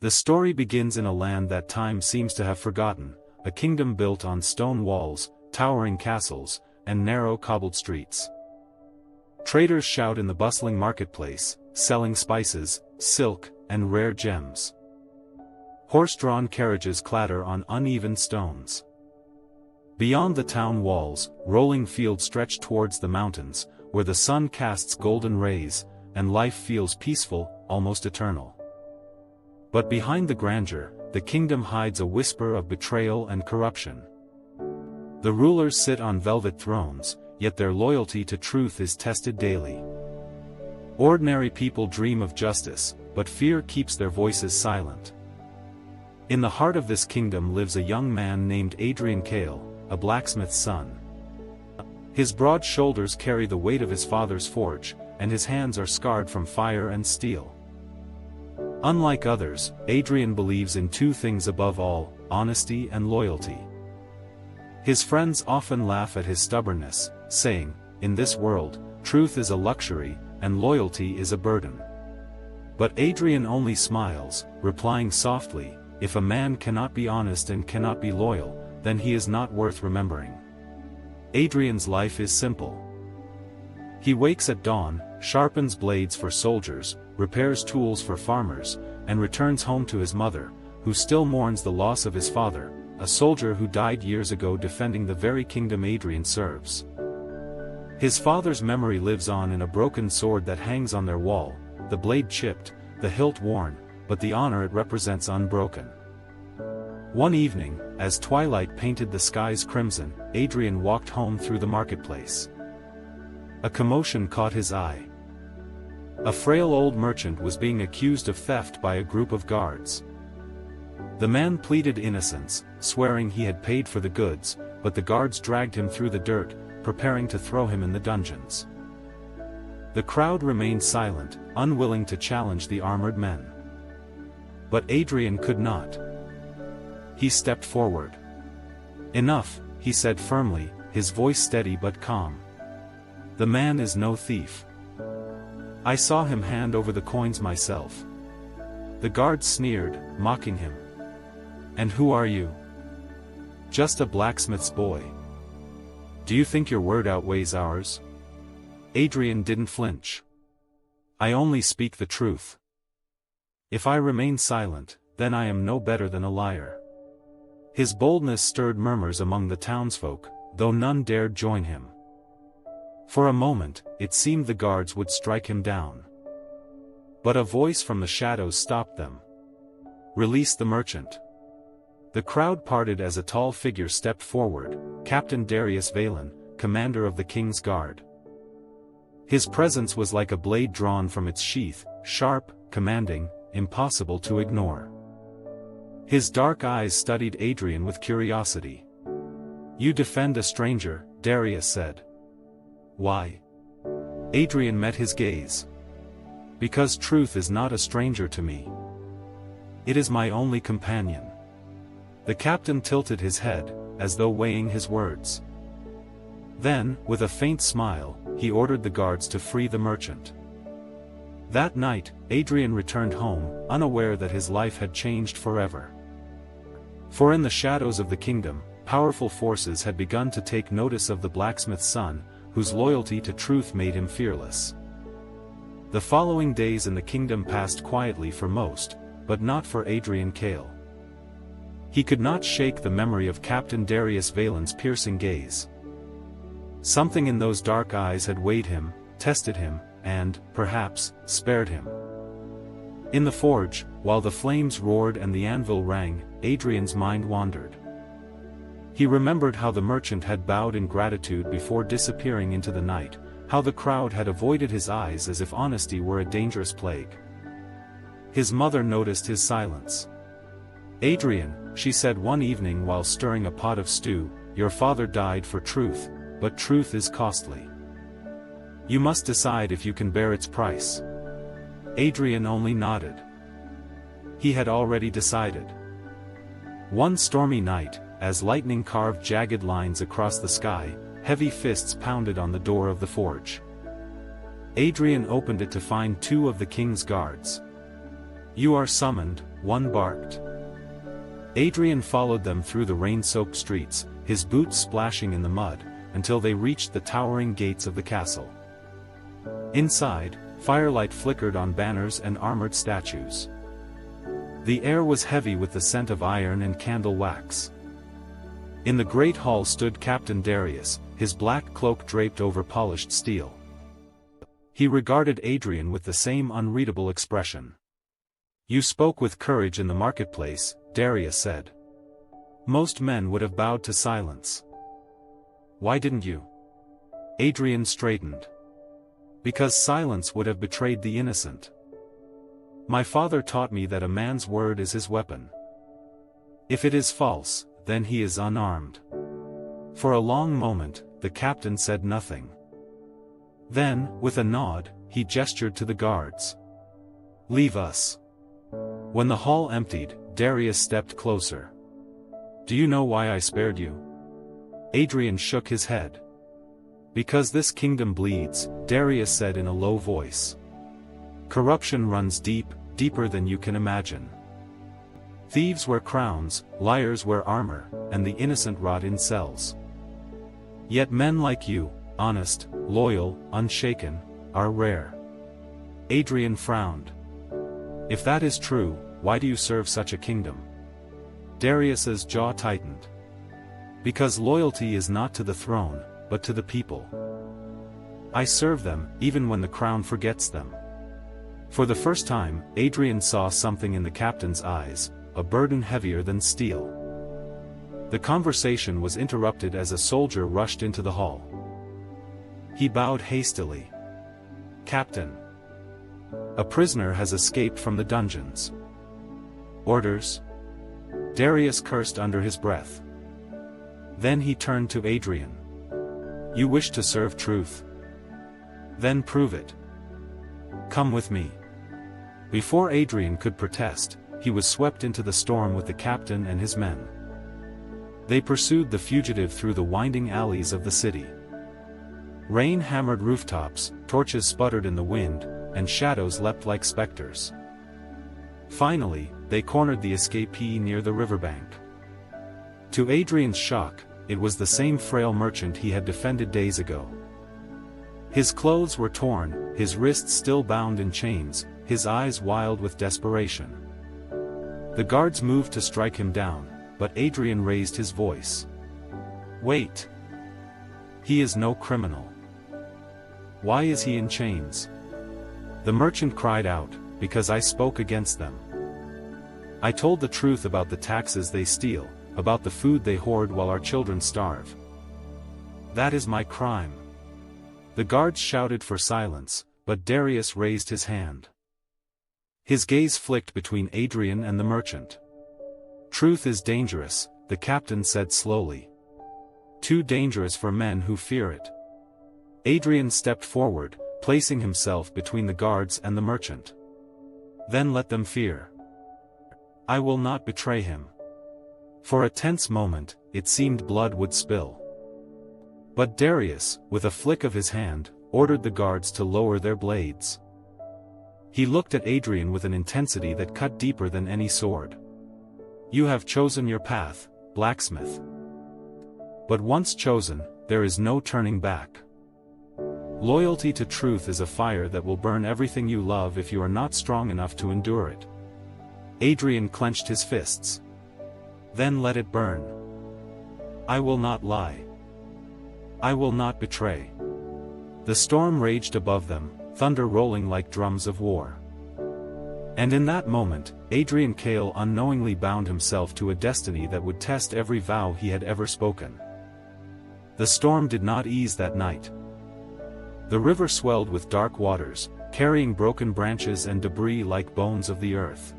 The story begins in a land that time seems to have forgotten, a kingdom built on stone walls, towering castles, and narrow cobbled streets. Traders shout in the bustling marketplace, selling spices, silk, and rare gems. Horse-drawn carriages clatter on uneven stones. Beyond the town walls, rolling fields stretch towards the mountains, where the sun casts golden rays, and life feels peaceful, almost eternal. But behind the grandeur, the kingdom hides a whisper of betrayal and corruption. The rulers sit on velvet thrones, yet their loyalty to truth is tested daily. Ordinary people dream of justice, but fear keeps their voices silent. In the heart of this kingdom lives a young man named Adrian Kell, a blacksmith's son. His broad shoulders carry the weight of his father's forge, and his hands are scarred from fire and steel. Unlike others, Adrian believes in two things above all: honesty and loyalty. His friends often laugh at his stubbornness, saying, "In this world, truth is a luxury, and loyalty is a burden." But Adrian only smiles, replying softly, "If a man cannot be honest and cannot be loyal, then he is not worth remembering." Adrian's life is simple. He wakes at dawn, sharpens blades for soldiers, repairs tools for farmers, and returns home to his mother, who still mourns the loss of his father, a soldier who died years ago defending the very kingdom Adrian serves. His father's memory lives on in a broken sword that hangs on their wall, the blade chipped, the hilt worn, but the honor it represents unbroken. One evening, as twilight painted the skies crimson, Adrian walked home through the marketplace. A commotion caught his eye. A frail old merchant was being accused of theft by a group of guards. The man pleaded innocence, swearing he had paid for the goods, but the guards dragged him through the dirt, preparing to throw him in the dungeons. The crowd remained silent, unwilling to challenge the armored men. But Adrian could not. He stepped forward. "Enough," he said firmly, his voice steady but calm. "The man is no thief. I saw him hand over the coins myself." The guards sneered, mocking him. "And who are you?" "Just a blacksmith's boy." "Do you think your word outweighs ours?" Adrian didn't flinch. "I only speak the truth. If I remain silent, then I am no better than a liar." His boldness stirred murmurs among the townsfolk, though none dared join him. For a moment, it seemed the guards would strike him down. But a voice from the shadows stopped them. "Release the merchant." The crowd parted as a tall figure stepped forward, Captain Darius Valen, commander of the king's guard. His presence was like a blade drawn from its sheath, sharp, commanding, impossible to ignore. His dark eyes studied Adrian with curiosity. "You defend a stranger," Darius said. "Why?" Adrian met his gaze. "Because truth is not a stranger to me. It is my only companion." The captain tilted his head, as though weighing his words. Then, with a faint smile, he ordered the guards to free the merchant. That night, Adrian returned home, unaware that his life had changed forever. For in the shadows of the kingdom, powerful forces had begun to take notice of the blacksmith's son, whose loyalty to truth made him fearless. The following days in the kingdom passed quietly for most, but not for Adrian Kell. He could not shake the memory of Captain Darius Valen's piercing gaze. Something in those dark eyes had weighed him, tested him, and, perhaps, spared him. In the forge, while the flames roared and the anvil rang, Adrian's mind wandered. He remembered how the merchant had bowed in gratitude before disappearing into the night, how the crowd had avoided his eyes as if honesty were a dangerous plague. His mother noticed his silence. "Adrian," she said one evening while stirring a pot of stew, "your father died for truth, but truth is costly. You must decide if you can bear its price." Adrian only nodded. He had already decided. One stormy night, as lightning carved jagged lines across the sky, heavy fists pounded on the door of the forge. Adrian opened it to find two of the king's guards. "You are summoned," one barked. Adrian followed them through the rain-soaked streets, his boots splashing in the mud, until they reached the towering gates of the castle. Inside, firelight flickered on banners and armored statues. The air was heavy with the scent of iron and candle wax. In the great hall stood Captain Darius, his black cloak draped over polished steel. He regarded Adrian with the same unreadable expression. "You spoke with courage in the marketplace," Darius said. "Most men would have bowed to silence. Why didn't you?" Adrian straightened. "Because silence would have betrayed the innocent. My father taught me that a man's word is his weapon. If it is false, then he is unarmed." For a long moment, the captain said nothing. Then, with a nod, he gestured to the guards. "Leave us." When the hall emptied, Darius stepped closer. "Do you know why I spared you?" Adrian shook his head. "Because this kingdom bleeds," Darius said in a low voice. "Corruption runs deep, deeper than you can imagine. Thieves wear crowns, liars wear armor, and the innocent rot in cells. Yet men like you, honest, loyal, unshaken, are rare." Adrian frowned. "If that is true, why do you serve such a kingdom?" Darius's jaw tightened. "Because loyalty is not to the throne, but to the people. I serve them, even when the crown forgets them." For the first time, Adrian saw something in the captain's eyes, a burden heavier than steel. The conversation was interrupted as a soldier rushed into the hall. He bowed hastily. "Captain, a prisoner has escaped from the dungeons." "Orders?" Darius cursed under his breath. Then he turned to Adrian. "You wish to serve truth? Then prove it. Come with me." Before Adrian could protest, he was swept into the storm with the captain and his men. They pursued the fugitive through the winding alleys of the city. Rain hammered rooftops, torches sputtered in the wind, and shadows leapt like specters. Finally, they cornered the escapee near the riverbank. To Adrian's shock, it was the same frail merchant he had defended days ago. His clothes were torn, his wrists still bound in chains, his eyes wild with desperation. The guards moved to strike him down, but Adrian raised his voice. "Wait. He is no criminal. Why is he in chains?" The merchant cried out, "Because I spoke against them. I told the truth about the taxes they steal, about the food they hoard while our children starve. That is my crime." The guards shouted for silence, but Darius raised his hand. His gaze flicked between Adrian and the merchant. "Truth is dangerous," the captain said slowly. "Too dangerous for men who fear it." Adrian stepped forward, placing himself between the guards and the merchant. "Then let them fear. I will not betray him." For a tense moment, it seemed blood would spill. But Darius, with a flick of his hand, ordered the guards to lower their blades. He looked at Adrian with an intensity that cut deeper than any sword. "You have chosen your path, Blacksmith. But once chosen, there is no turning back. Loyalty to truth is a fire that will burn everything you love if you are not strong enough to endure it." Adrian clenched his fists. "Then let it burn. I will not lie. I will not betray." The storm raged above them, thunder rolling like drums of war. And in that moment, Adrian Kell unknowingly bound himself to a destiny that would test every vow he had ever spoken. The storm did not ease that night. The river swelled with dark waters, carrying broken branches and debris like bones of the earth.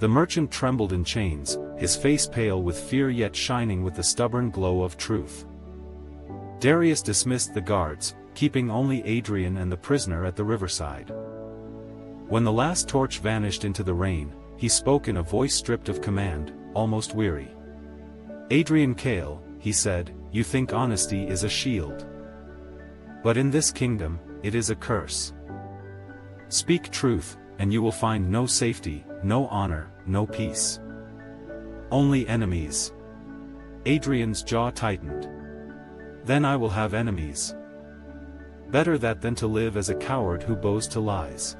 The merchant trembled in chains, his face pale with fear yet shining with the stubborn glow of truth. Darius dismissed the guards, keeping only Adrian and the prisoner at the riverside. When the last torch vanished into the rain, he spoke in a voice stripped of command, almost weary. "Adrian Kell," he said, "you think honesty is a shield. But in this kingdom, it is a curse. Speak truth, and you will find no safety, no honor, no peace. Only enemies. Adrian's jaw tightened. Then I will have enemies. Better that than to live as a coward who bows to lies.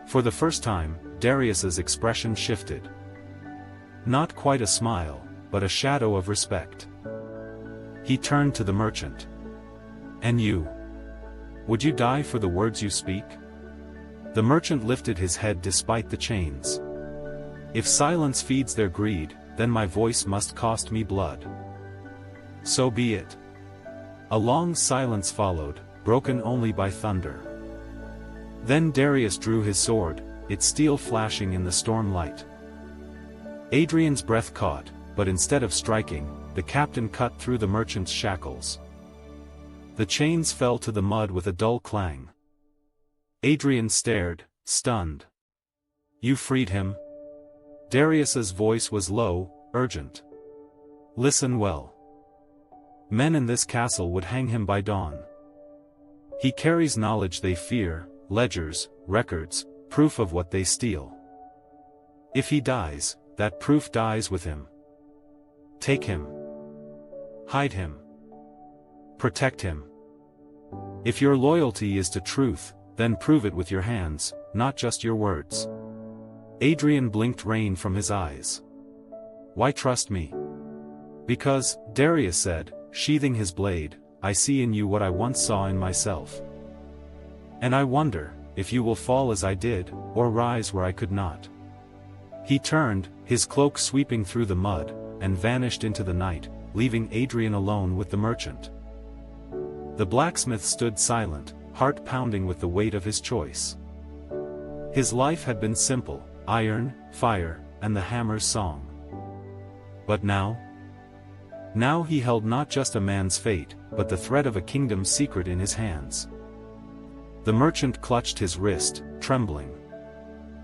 For the first time, Darius's expression shifted. Not quite a smile, but a shadow of respect. He turned to the merchant. And you? Would you die for the words you speak? The merchant lifted his head despite the chains. If silence feeds their greed, then my voice must cost me blood. So be it. A long silence followed, broken only by thunder. Then Darius drew his sword, its steel flashing in the storm light. Adrian's breath caught, but instead of striking, the captain cut through the merchant's shackles. The chains fell to the mud with a dull clang. Adrian stared, stunned. You freed him? Darius's voice was low, urgent. Listen well. Men in this castle would hang him by dawn. He carries knowledge they fear, ledgers, records, proof of what they steal. If he dies, that proof dies with him. Take him. Hide him. Protect him. If your loyalty is to truth, then prove it with your hands, not just your words. Adrian blinked rain from his eyes. Why trust me? Because, Darius said, sheathing his blade, I see in you what I once saw in myself. And I wonder, if you will fall as I did, or rise where I could not. He turned, his cloak sweeping through the mud, and vanished into the night, leaving Adrian alone with the merchant. The blacksmith stood silent, heart pounding with the weight of his choice. His life had been simple, iron, fire, and the hammer's song. But now? Now he held not just a man's fate, but the thread of a kingdom's secret in his hands. The merchant clutched his wrist, trembling.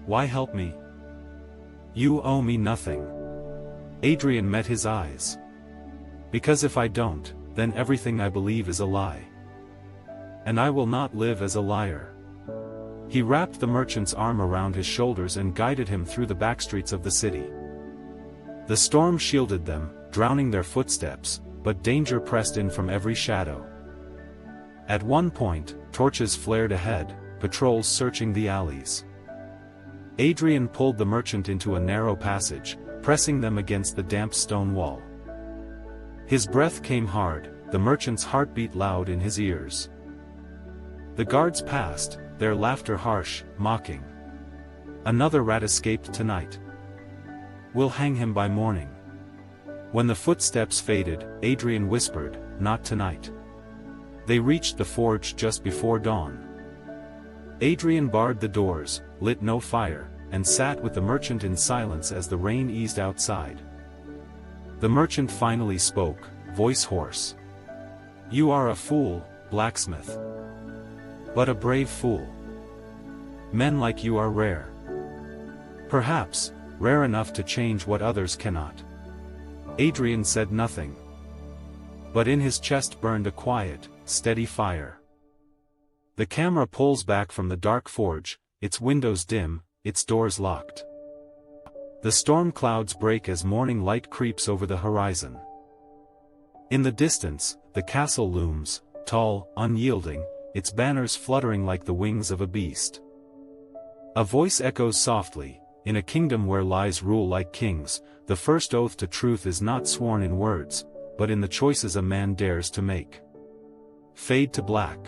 Why help me? You owe me nothing. Adrian met his eyes. Because if I don't, then everything I believe is a lie. And I will not live as a liar. He wrapped the merchant's arm around his shoulders and guided him through the backstreets of the city. The storm shielded them, drowning their footsteps, but danger pressed in from every shadow. At one point, torches flared ahead, patrols searching the alleys. Adrian pulled the merchant into a narrow passage, pressing them against the damp stone wall. His breath came hard, the merchant's heart beat loud in his ears. The guards passed, their laughter harsh, mocking. Another rat escaped tonight. We'll hang him by morning. When the footsteps faded, Adrian whispered, not tonight. They reached the forge just before dawn. Adrian barred the doors, lit no fire, and sat with the merchant in silence as the rain eased outside. The merchant finally spoke, voice hoarse. You are a fool, blacksmith. But a brave fool. Men like you are rare. Perhaps, rare enough to change what others cannot. Adrian said nothing. But in his chest burned a quiet, steady fire. The camera pulls back from the dark forge, its windows dim, its doors locked. The storm clouds break as morning light creeps over the horizon. In the distance, the castle looms, tall, unyielding, its banners fluttering like the wings of a beast. A voice echoes softly, in a kingdom where lies rule like kings, the first oath to truth is not sworn in words, but in the choices a man dares to make. Fade to black.